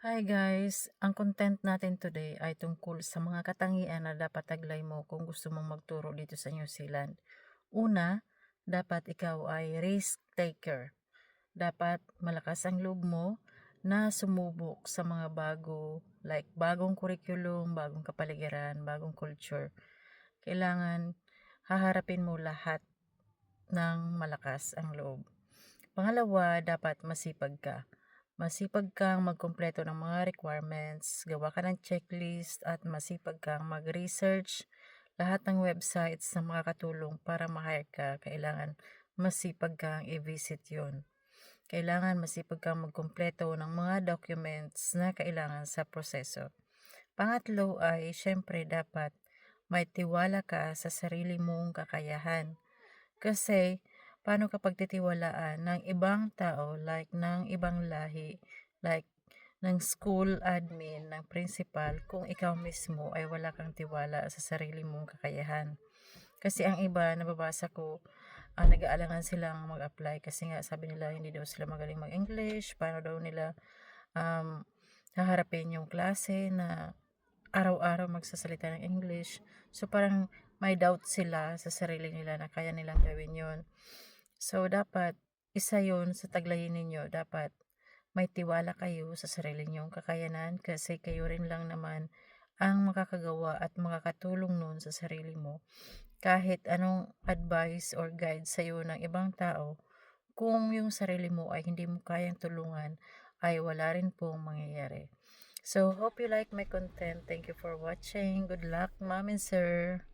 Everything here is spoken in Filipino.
Hi guys! Ang content natin today ay tungkol sa mga katangian na dapat taglay mo kung gusto mong magturo dito sa New Zealand. Una, dapat ikaw ay risk taker. Dapat malakas ang loob mo na sumubok sa mga bago, like bagong curriculum, bagong kapaligiran, bagong culture. Kailangan haharapin mo lahat ng malakas ang loob. Pangalawa, dapat masipag ka. Masipag kang magkumpleto ng mga requirements, gawa ka ng checklist at masipag kang mag-research lahat ng websites na makakatulong para ma-hire ka. Kailangan masipag kang i-visit yun. Kailangan masipag kang magkumpleto ng mga documents na kailangan sa proseso. Pangatlo ay syempre dapat may tiwala ka sa sarili mong kakayahan. Kasi, paano kapag titiwalaan ng ibang tao, like ng ibang lahi, like ng school admin, ng principal, kung ikaw mismo ay wala kang tiwala sa sarili mong kakayahan. Kasi ang iba, nababasa ko, nag-aalangan silang mag-apply kasi nga sabi nila hindi daw sila magaling mag-English, paano daw nila um, haharapin yung klase na araw-araw magsasalita ng English. So, parang may doubt sila sa sarili nila na kaya nilang gawin yon. So, dapat, isa yon sa taglayin ninyo. Dapat, may tiwala kayo sa sarili nyong kakayanan kasi kayo rin lang naman ang makakagawa at makakatulong nun sa sarili mo. Kahit anong advice or guide sa'yo ng ibang tao, kung yung sarili mo ay hindi mo kayang tulungan, ay wala rin pong mangyayari. So, hope you like my content. Thank you for watching. Good luck, mom and sir.